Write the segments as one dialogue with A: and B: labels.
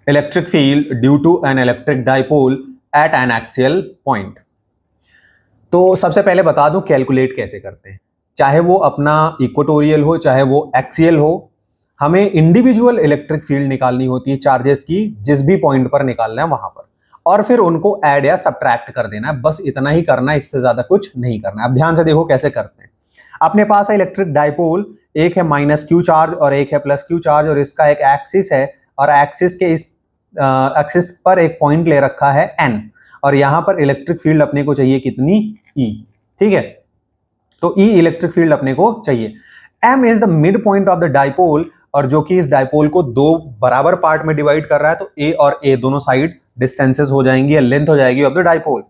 A: Electric field due to an electric dipole at an axial point. तो सबसे पहले बता दूं कैलकुलेट कैसे करते हैं, चाहे वो अपना इक्वेटोरियल हो चाहे वो एक्सियल हो, हमें इंडिविजुअल इलेक्ट्रिक फील्ड निकालनी होती है चार्जेस की, जिस भी पॉइंट पर निकालना है वहां पर, और फिर उनको ऐड या सब्ट्रैक्ट कर देना है। बस इतना ही करना है, इससे ज्यादा कुछ नहीं करना है। अब ध्यान से देखो कैसे करते हैं। अपने पास है इलेक्ट्रिक डाइपोल, एक है माइनस क्यू चार्ज और एक है प्लस क्यू चार्ज, और इसका एक एक्सिस है, और एक्सिस के इस एक्सिस पर एक पॉइंट ले रखा है एन, और यहां पर इलेक्ट्रिक फील्ड अपने को चाहिए कितनी, ई। ठीक है, तो ई इलेक्ट्रिक फील्ड अपने को चाहिए। M is the mid point of the dipole, और जो कि इस डाइपोल को दो बराबर पार्ट में डिवाइड कर रहा है, तो ए और ए दोनों साइड डिस्टेंसेस हो जाएंगी या लेंथ हो जाएगी ऑफ द डाइपोल।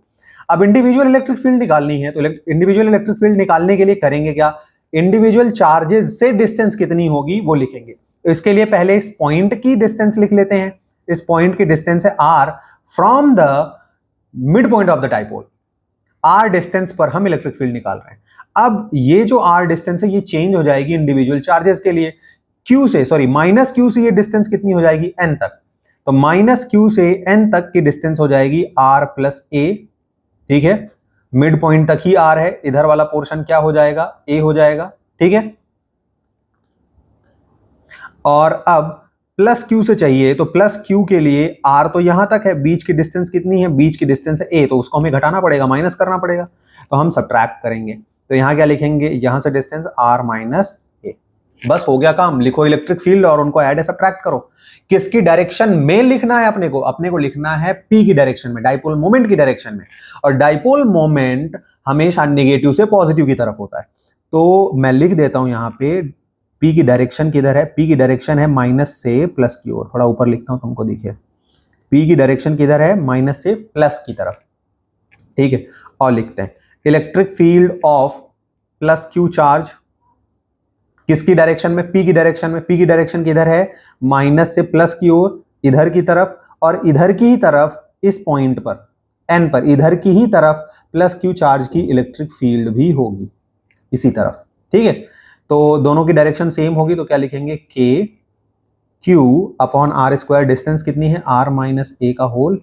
A: अब इंडिविजुअल इलेक्ट्रिक फील्ड निकालनी है, तो इंडिविजुअल इलेक्ट्रिक फील्ड निकालने के लिए करेंगे क्या, इंडिविजुअल चार्जेस से डिस्टेंस कितनी होगी वो लिखेंगे। तो इसके लिए पहले इस पॉइंट की डिस्टेंस लिख लेते हैं। इस पॉइंट की डिस्टेंस है R from the mid point of the dipole. R distance पर हम इलेक्ट्रिक फील्ड निकाल रहे हैं। अब ये जो आर डिस्टेंस है ये चेंज हो जाएगी इंडिविजुअल चार्जेस के लिए। क्यू से, सॉरी माइनस क्यू से ये डिस्टेंस कितनी हो जाएगी, एन तक। तो माइनस क्यू से एन तक की डिस्टेंस हो जाएगी आर प्लस ए। ठीक है, मिड पॉइंट तक ही आर है, इधर वाला पोर्शन क्या हो जाएगा, ए हो जाएगा। ठीक है, और अब प्लस क्यू से चाहिए, तो प्लस क्यू के लिए आर तो यहां तक है, बीच की डिस्टेंस कितनी है, बीच की डिस्टेंस है ए, तो उसको हमें घटाना पड़ेगा, माइनस करना पड़ेगा। तो हम सब्ट्रैक्ट करेंगे, तो यहां क्या लिखेंगे, यहां से डिस्टेंस आर माइनस ए। बस हो गया काम, लिखो इलेक्ट्रिक फील्ड और उनको ऐड या सब्ट्रैक्ट करो। किसकी डायरेक्शन में लिखना है अपने को लिखना है पी की डायरेक्शन में, डाइपोल मोमेंट की डायरेक्शन में। और डाइपोल मोमेंट हमेशा नेगेटिव से पॉजिटिव की तरफ होता है। तो मैं लिख देता हूं यहां पे पी की डायरेक्शन किधर है, पी की डायरेक्शन है माइनस से प्लस की ओर। थोड़ा ऊपर लिखता हूं तुमको दिखे, पी की डायरेक्शन किधर है, माइनस से प्लस की तरफ। ठीक है, और लिखते हैं electric field of plus Q charge किसकी डायरेक्शन में, पी की डायरेक्शन में। पी की डायरेक्शन किधर है, माइनस से प्लस की ओर, इधर की तरफ, और इधर की ही तरफ इस पॉइंट पर एन पर इधर की ही तरफ प्लस क्यू चार्ज की इलेक्ट्रिक फील्ड भी होगी इसी तरफ। ठीक है, तो दोनों की डायरेक्शन सेम होगी, तो क्या लिखेंगे, K Q upon R square, distance कितनी है, आर माइनस ए का होल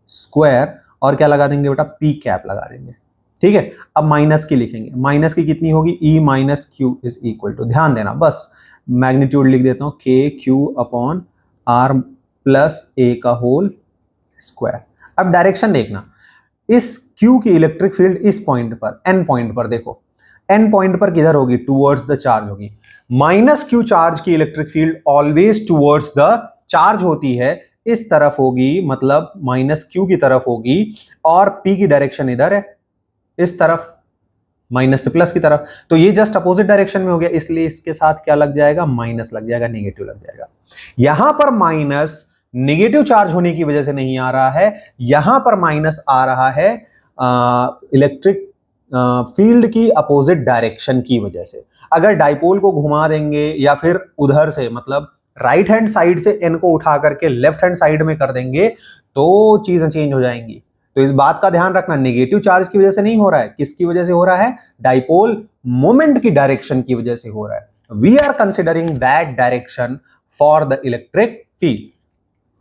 A: स्क्वायर, और क्या लगा देंगे बेटा, पी कैप लगा देंगे। ठीक है, अब माइनस की लिखेंगे, माइनस की कितनी होगी, E minus Q is equal to, ध्यान देना, बस मैग्नीट्यूड लिख देता हूं, K Q upon R plus A का होल स्क्वायर। अब डायरेक्शन देखना, इस क्यू की इलेक्ट्रिक फील्ड इस पॉइंट पर, एन पॉइंट पर, देखो एन पॉइंट पर किधर होगी, टूवर्ड्स द चार्ज होगी। माइनस क्यू चार्ज की electric field always towards the charge होती है, इस तरफ होगी, मतलब माइनस क्यू की तरफ होगी, और पी की डायरेक्शन इधर है, इस तरफ, माइनस से प्लस की तरफ। तो ये जस्ट अपोजिट डायरेक्शन में हो गया, इसलिए इसके साथ क्या लग जाएगा, माइनस लग जाएगा, नेगेटिव लग जाएगा। यहां पर माइनस नेगेटिव चार्ज होने की वजह से नहीं आ रहा है, यहां पर माइनस आ रहा है इलेक्ट्रिक फील्ड की अपोजिट डायरेक्शन की वजह से। अगर डाइपोल को घुमा देंगे या फिर उधर से, मतलब राइट हैंड साइड से एन को उठा करके लेफ्ट हैंड साइड में कर देंगे, तो चीजें चेंज हो जाएंगी। तो इस बात का ध्यान रखना, नेगेटिव चार्ज की वजह से नहीं हो रहा है, किसकी वजह से हो रहा है, डाइपोल मोमेंट की डायरेक्शन की वजह से हो रहा है। We are considering that direction for the electric field.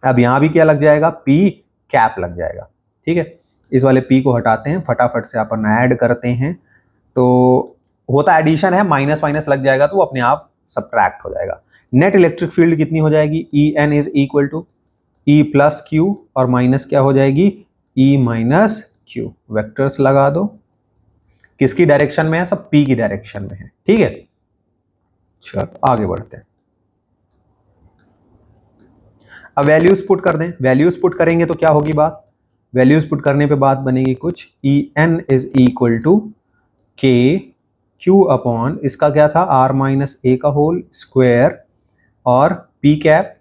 A: अब यहां भी क्या लग जाएगा, पी कैप लग जाएगा। ठीक है, इस वाले पी को हटाते हैं, फटाफट से अपन ऐड करते हैं, तो होता एडिशन है, माइनस माइनस लग जाएगा तो वो अपने आप सब्ट्रैक्ट हो जाएगा। नेट इलेक्ट्रिक फील्ड कितनी हो जाएगी, E N is equal to E plus Q, और माइनस क्या हो जाएगी, ई माइनस क्यू। वेक्टर्स लगा दो, किसकी डायरेक्शन में है, सब पी की डायरेक्शन में है। ठीक है, चलो आगे बढ़ते हैं। अब वैल्यूज पुट कर दें, वैल्यूज पुट करेंगे तो क्या होगी बात, वैल्यूज पुट करने पे बात बनेगी कुछ, E N is equal to K Q upon, इसका क्या था, आर माइनस ए का होल स्क्वायर, और पी कैप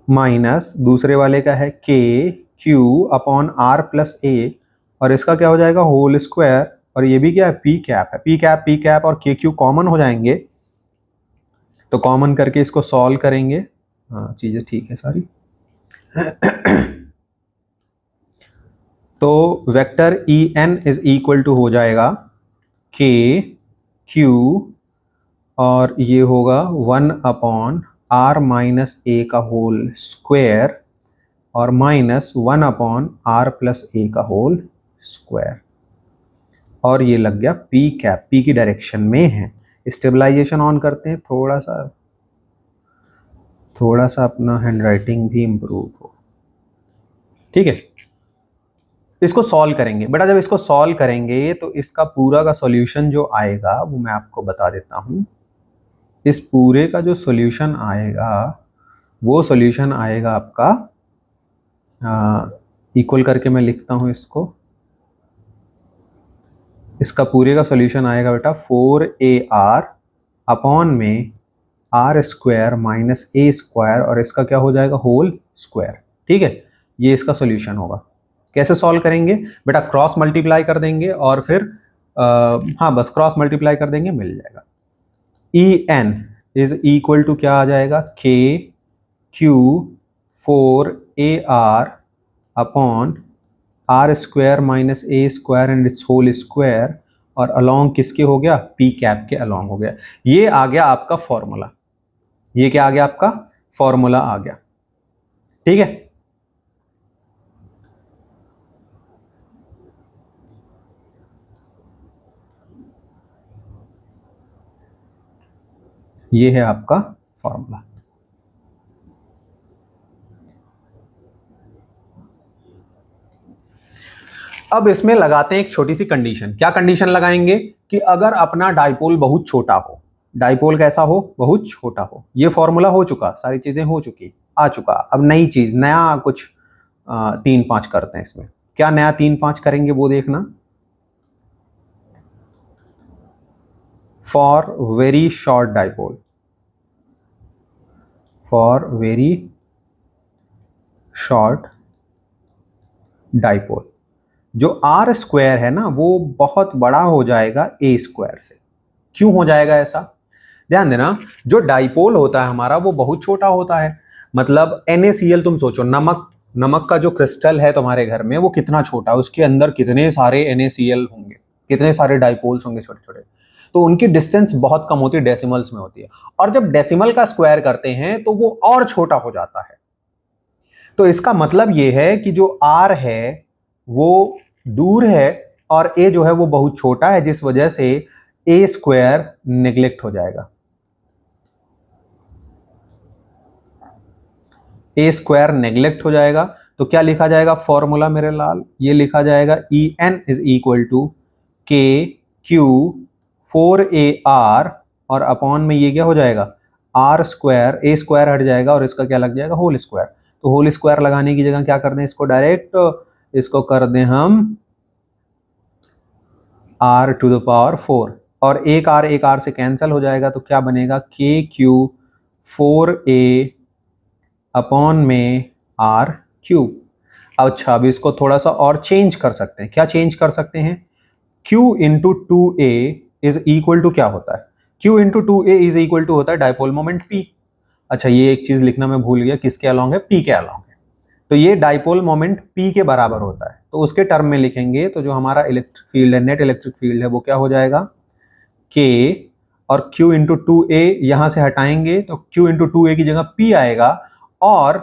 A: माइनस दूसरे वाले का है K Q upon R plus A, और इसका क्या हो जाएगा, होल स्क्वायर, और ये भी क्या है, पी कैप है। पी कैप और के क्यू कॉमन हो जाएंगे, तो कॉमन करके इसको सॉल्व करेंगे। हाँ, चीजें ठीक है सारी। तो vector E N is equal to हो जाएगा के क्यू, और ये होगा 1 अपॉन आर माइनस ए का होल स्क्वायर और minus 1 upon R plus A का होल स्क्वायर, और ये लग गया पी कैप, पी की डायरेक्शन में है। स्टेबलाइजेशन ऑन करते हैं, थोड़ा सा अपना हैंडराइटिंग भी इम्प्रूव हो। ठीक है, इसको सॉल्व करेंगे बेटा। जब इसको सॉल्व करेंगे तो इसका पूरा का सॉल्यूशन जो आएगा वो मैं आपको बता देता हूं। इस पूरे का जो सॉल्यूशन आएगा वो सॉल्यूशन आएगा आपका, इक्वल करके मैं लिखता हूं इसको। इसका पूरे का सॉल्यूशन आएगा बेटा 4AR अपॉन में R square minus A square, और इसका क्या हो जाएगा, होल स्क्वायर। ठीक है, ये इसका सॉल्यूशन होगा। कैसे सॉल्व करेंगे बेटा, क्रॉस मल्टीप्लाई कर देंगे और फिर हाँ बस क्रॉस मल्टीप्लाई कर देंगे, मिल जाएगा। E N is equal to क्या आ जाएगा, K Q 4AR upon R square minus A square and its whole square, और अलोंग किसके हो गया, पी कैप के अलोंग हो गया। ये आ गया आपका फॉर्मूला। ये क्या आ गया, आपका फॉर्मूला आ गया। ठीक है, ये है आपका फॉर्मूला। अब इसमें लगाते हैं एक छोटी सी कंडीशन। क्या कंडीशन लगाएंगे कि अगर अपना डाइपोल बहुत छोटा हो, डाइपोल कैसा हो, बहुत छोटा हो। ये फॉर्मूला हो चुका, सारी चीजें हो चुकी, आ चुका। अब नई चीज, नया कुछ 3-5 करते हैं इसमें। क्या नया 3-5 करेंगे वो देखना। For very short dipole, for very short dipole, जो आर स्क्वायर है ना वो बहुत बड़ा हो जाएगा ए स्क्वायर से। क्यों हो जाएगा ऐसा, ध्यान देना। जो डाइपोल होता है हमारा वो बहुत छोटा होता है। मतलब NaCl, तुम सोचो नमक का जो क्रिस्टल है तुम्हारे घर में वो कितना छोटा है, उसके अंदर कितने सारे NaCl होंगे, कितने सारे डाइपोल्स होंगे छोटे छोटे। तो उनकी डिस्टेंस बहुत कम होती है, डेसिमल्स में होती है। और जब डेसिमल का स्क्वायर करते हैं तो वो और छोटा हो जाता है। तो इसका मतलब ये है कि जो आर है वो दूर है और ए जो है वो बहुत छोटा है, जिस वजह से ए स्क्वायर नेग्लेक्ट हो जाएगा। ए स्क्वायर नेग्लेक्ट हो जाएगा तो क्या लिखा जाएगा फॉर्मूला मेरे लाल, ये लिखा जाएगा E N is equal to K Q 4AR और अपॉन में ये क्या हो जाएगा, आर स्क्वायर, ए स्क्वायर हट जाएगा और इसका क्या लग जाएगा, होल स्क्वायर। तो होल स्क्वायर लगाने की जगह क्या कर दें, इसको डायरेक्ट इसको कर दें हम r टू द पावर 4, और एक आर से कैंसिल हो जाएगा तो क्या बनेगा, के क्यू 4A अपॉन में आर क्यूब। अच्छा, अब इसको थोड़ा सा और चेंज कर सकते हैं। क्या चेंज कर सकते हैं, Q into 2A is equal to क्या होता है, Q into 2A is equal to होता है डाइपोल मोमेंट P। अच्छा, ये एक चीज लिखना मैं भूल गया, किसके अलोंग है, P के अलोंग है। तो ये डाइपोल मोमेंट P के बराबर होता है। तो उसके टर्म में लिखेंगे तो जो हमारा इलेक्ट्रिक फील्ड है, नेट इलेक्ट्रिक फील्ड है, वो क्या हो जाएगा, K और Q इंटू 2A यहां से हटाएंगे तो Q इंटू 2A की जगह P आएगा और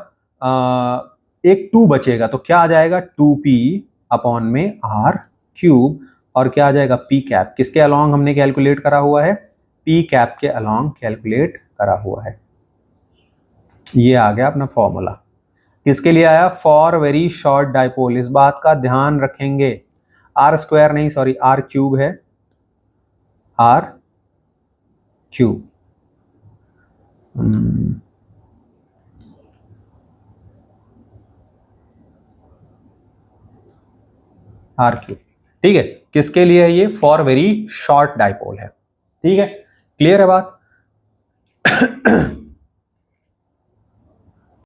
A: एक 2 बचेगा तो क्या आ जाएगा, 2P अपॉन में R क्यूब, और क्या आ जाएगा, P कैप। किसके अलोंग हमने कैलकुलेट करा हुआ है, P कैप के अलोंग कैलकुलेट करा हुआ है। ये आ गया अपना फॉर्मूला। किसके लिए आया, फॉर वेरी शॉर्ट डाइपोल। इस बात का ध्यान रखेंगे, आर स्क्वायर नहीं, सॉरी आर क्यूब है, आर क्यूब। आर क्यूब, ठीक है। किसके लिए है ये, फॉर वेरी शॉर्ट डाइपोल है। ठीक है, क्लियर है बात।